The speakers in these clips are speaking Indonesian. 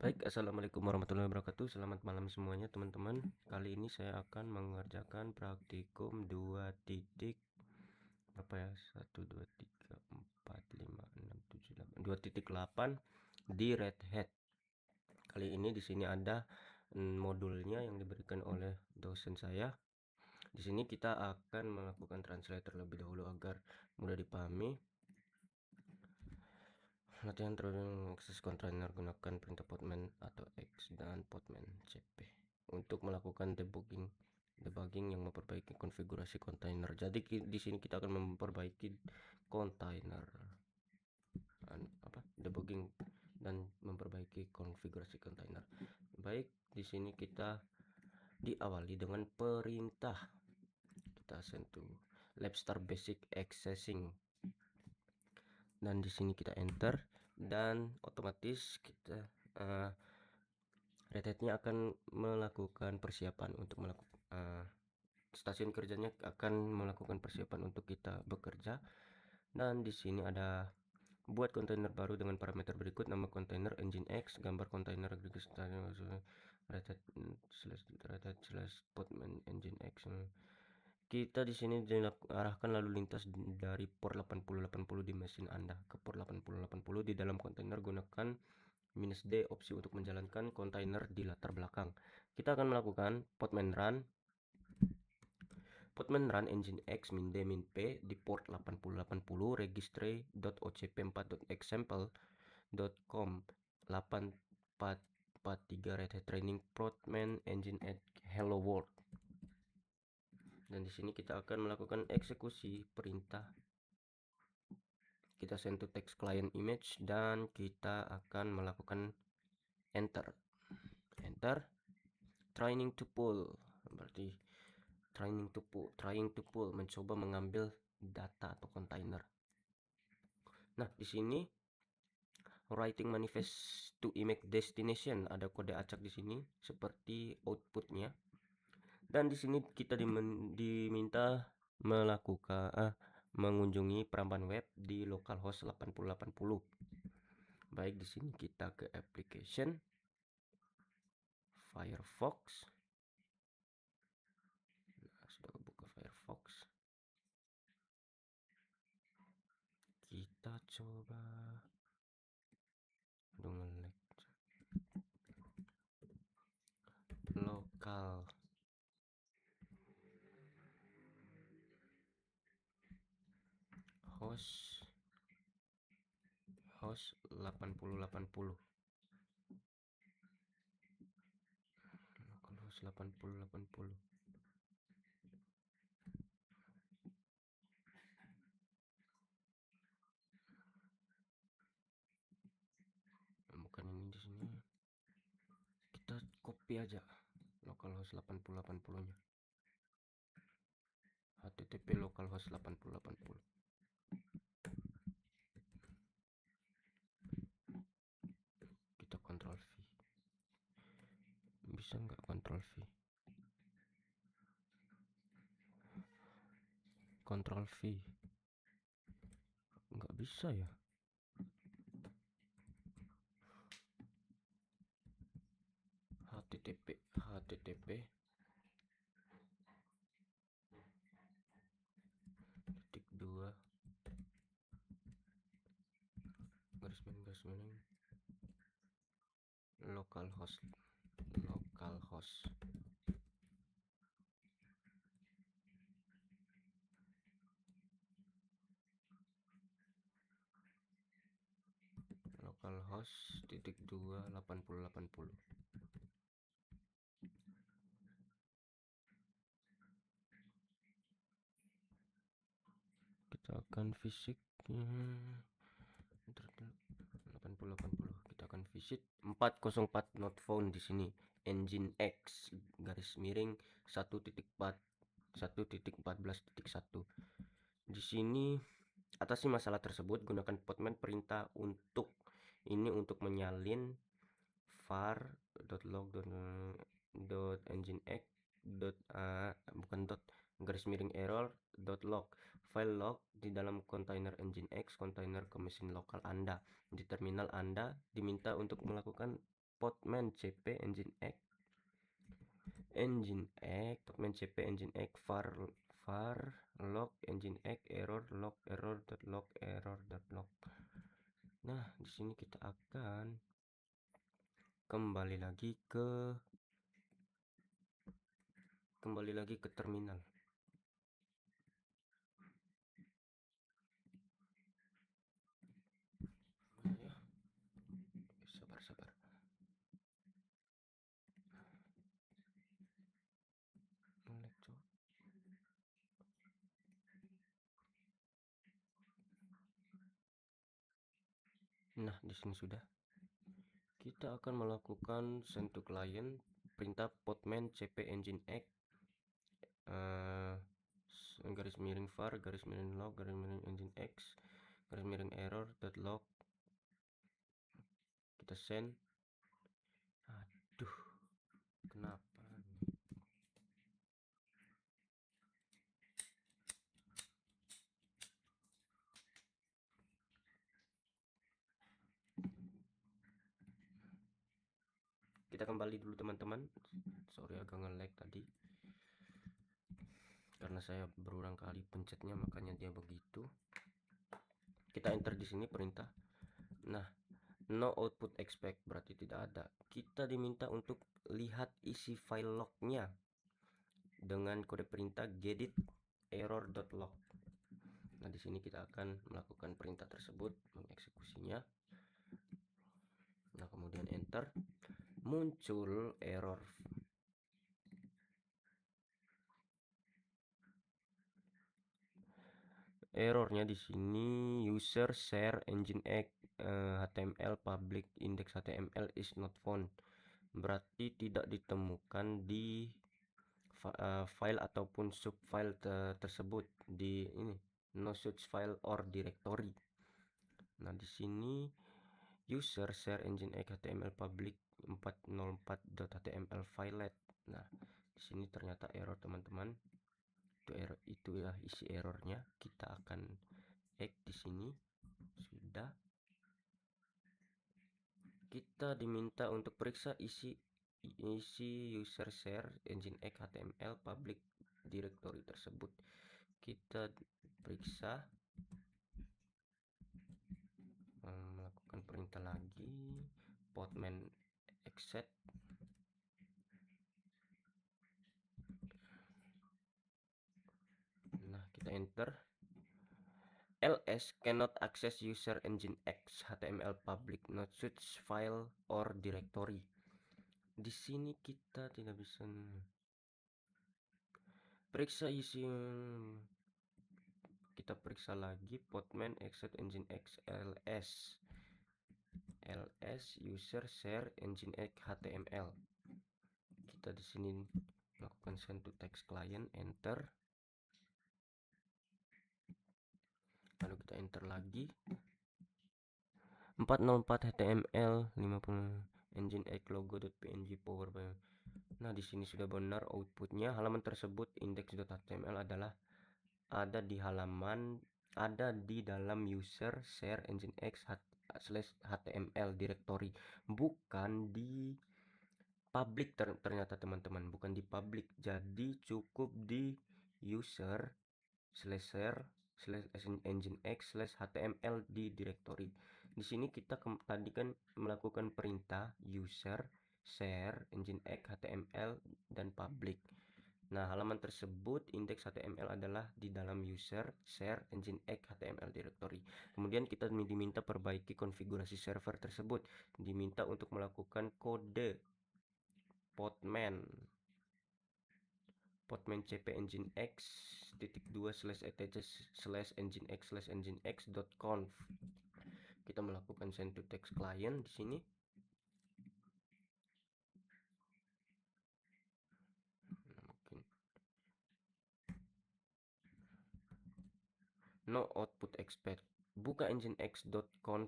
Baik, assalamualaikum warahmatullahi wabarakatuh. Selamat malam semuanya, teman-teman. Kali ini saya akan mengerjakan praktikum 2 titik berapa ya? 1 2 3 4 5 6 7 8 2.8 di Red Hat. Kali ini di sini ada modulnya yang diberikan oleh dosen saya. Di sini kita akan melakukan translate terlebih dahulu agar mudah dipahami. Latihan terhadap akses kontainer, gunakan perintah podman atau X dan podman cp untuk melakukan debugging yang memperbaiki konfigurasi kontainer. Jadi di sini kita akan memperbaiki kontainer, debugging dan memperbaiki konfigurasi kontainer. Baik, di sini kita diawali dengan perintah. Kita send to labstar basic accessing. Dan di sini kita enter dan otomatis kita Red Hat-nya akan melakukan persiapan untuk melakukan stasiun kerjanya akan melakukan persiapan untuk kita bekerja. Dan di sini ada buat kontainer baru dengan parameter berikut: nama kontainer nginx, gambar kontainer, Red Hat podman nginx. Kita di sini diarahkan lalu lintas dari port 8080 di mesin Anda ke port 8080 di dalam kontainer. Gunakan -D opsi untuk menjalankan kontainer di latar belakang. Kita akan melakukan podman run nginx -d -p di port 8080 registry.ocp4.example.com 8443 Red Hat Training podman nginx hello world. Dan di sini kita akan melakukan eksekusi perintah. Kita send to text client image dan kita akan melakukan enter. Trying to pull berarti trying to pull mencoba mengambil data atau kontainer. Nah, di sini writing manifest to image destination, ada kode acak di sini seperti outputnya. Dan di sini kita diminta melakukan mengunjungi peramban web di localhost 8080. Baik, di sini kita ke application Firefox. Nah, sudah buka Firefox. Kita coba lokal host 8080 localhost 8080. Bukan ini, di sini kita copy aja localhost 8080 nya, http localhost 8080. Kita Ctrl V. Bisa nggak Ctrl V? Ctrl V nggak bisa ya. http titik 2 garis miring localhost titik 2 8080. Kita akan visit 8080. Kita akan visit 404 not found di sini. Nginx garis miring 1.14.1. Di sini atasi masalah tersebut, gunakan podman perintah untuk menyalin var.log.nginx garis miring error.log file log di dalam kontainer nginx kontainer ke mesin lokal Anda. Di terminal Anda diminta untuk melakukan podman cp engine x podman cp engine x var log engine x error log log. Nah, di sini kita akan kembali lagi ke terminal. Sabar. Nah, di sini sudah. Kita akan melakukan send to client perintah podman cp engine x garis miring var garis miring log garis miring engine x garis miring error log. Kita send. Aduh, kenapa kita kembali dulu teman-teman. Sorry agak nge-lag tadi karena saya berulang kali pencetnya, makanya dia begitu. Kita enter di sini perintah. Nah, no output expect berarti tidak ada. Kita diminta untuk lihat isi file lognya dengan kode perintah gedit error.log. Nah, di sini kita akan melakukan perintah tersebut, mengeksekusinya. Nah, kemudian enter, muncul error. Errornya di sini user share engine x HTML public index HTML is not found. Berarti tidak ditemukan di file ataupun subfile tersebut di ini no such file or directory. Nah, di sini user share engine x HTML public 404.html filelet. Nah, di sini ternyata error teman-teman. Itu ya isi errornya. Kita akan di sini sudah. Kita diminta untuk periksa isi user share engine x HTML public directory tersebut. Kita periksa, melakukan perintah lagi podman exec. Nah, kita enter. ls cannot access user engine x HTML public not such file or directory. Di sini kita tidak bisa periksa isi. Kita periksa lagi podman exec engine x ls user share engine x HTML. Kita di sini melakukan send to text client, enter. Lalu kita enter lagi 404 HTML 50 engine x logo.png power by. Nah, di sini sudah benar outputnya. Halaman tersebut index.html adalah ada di dalam user share engine x /html directory, bukan di public. Ternyata teman-teman, bukan di public. Jadi cukup di user share engine x /html di directory. Di sini kita tadi kan melakukan perintah user share engine x html dan public. Nah, halaman tersebut index HTML adalah di dalam user share engine x HTML directory. Kemudian kita diminta perbaiki konfigurasi server tersebut. Diminta untuk melakukan kode podman cp engine x /2/etc/engine x/engine-x.conf. Kita melakukan send to text client di sini. No output expect. Buka engine x.conf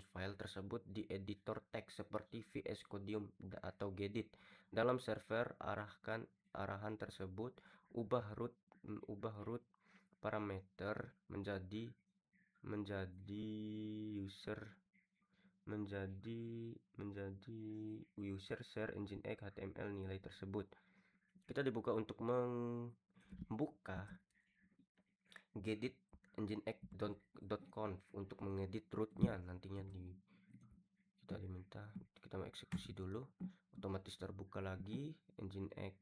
file tersebut di editor teks seperti VS Code atau Gedit. Dalam server arahan tersebut, ubah root parameter menjadi user menjadi user share Nginx HTML nilai tersebut. Kita dibuka untuk membuka gedit nginx.conf untuk mengedit rootnya nantinya kita diminta kita mengeksekusi dulu, otomatis terbuka lagi nginx.conf.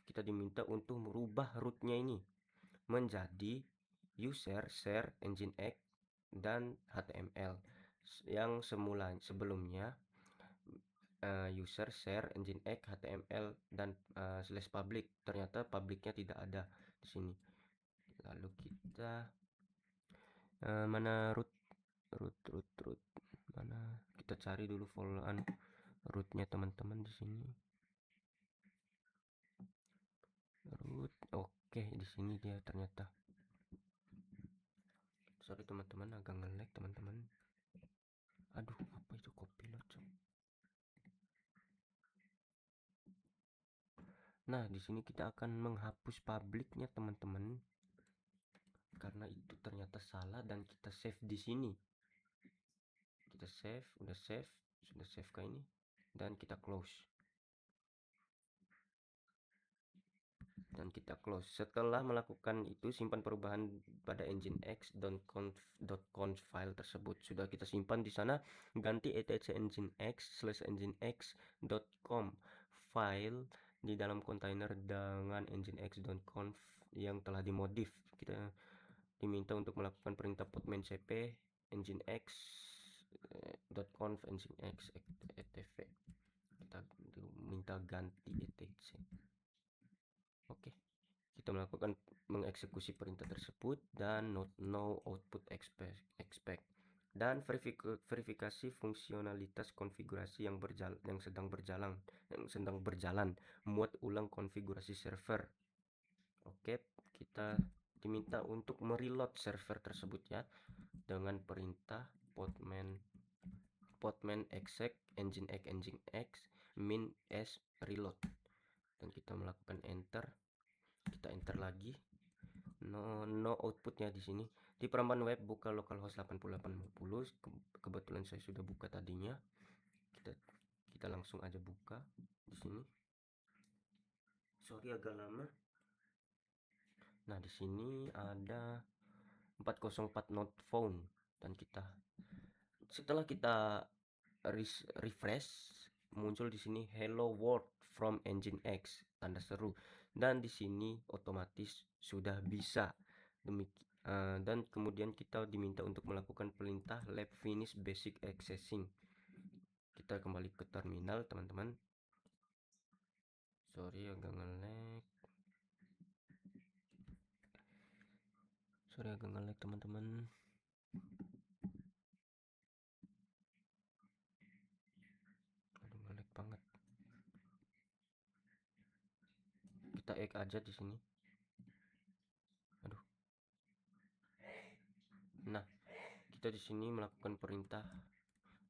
Kita diminta untuk merubah rootnya ini menjadi user share nginx dan HTML yang sebelumnya user share nginx HTML dan slash public. Ternyata publicnya tidak ada di sini. Lalu kita mana root mana, kita cari dulu followan rootnya teman-teman di sini. Root, oke, di sini dia ternyata. Sorry teman-teman, agak nge-lag teman-teman. Aduh, apa itu copilot coba. Nah, di sini kita akan menghapus publiknya teman-teman, karena itu ternyata salah dan kita save di sini. Kita save, sudah save ke ini dan kita close. Dan kita close. Setelah melakukan itu, simpan perubahan pada nginx.conf file tersebut. Sudah kita simpan di sana, ganti etc nginx/nginx.com file di dalam kontainer dengan nginx.conf yang telah dimodif. Kita diminta untuk melakukan perintah podman cp nginx.conf nginx etc. Kita minta ganti etc. Oke, kita melakukan mengeksekusi perintah tersebut dan no output expect dan verifikasi fungsionalitas konfigurasi yang sedang berjalan, muat ulang konfigurasi server. Oke, kita diminta untuk mereload server tersebut ya dengan perintah podman exec nginx min s reload, dan kita melakukan enter. Kita enter lagi, no outputnya di sini. Di peramban web buka localhost 8080. Kebetulan saya sudah buka tadinya. Kita langsung aja buka di sini. Sorry agak lama. Nah, di sini ada 404 not found, dan setelah kita refresh, muncul di sini hello world from nginx tanda seru, dan di sini otomatis sudah bisa dan kemudian kita diminta untuk melakukan perintah lab finish basic accessing. Kita kembali ke terminal teman-teman. Sorry agak nge-lag teman-teman. Aduh, nge-lag banget. Kita egg aja di sini. Aduh. Nah, kita di sini melakukan perintah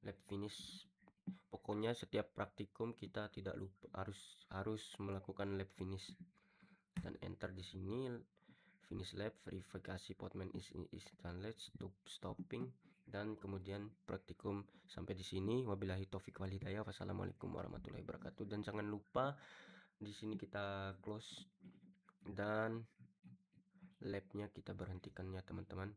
lab finish. Pokoknya setiap praktikum kita tidak lupa harus melakukan lab finish, dan enter di sini finish lab, verifikasi podman is done, let's stopping, dan kemudian praktikum sampai di sini. Wabillahi taufik wal hidayah. Wassalamualaikum warahmatullahi wabarakatuh. Dan jangan lupa di sini kita close dan labnya kita berhentikan ya teman-teman.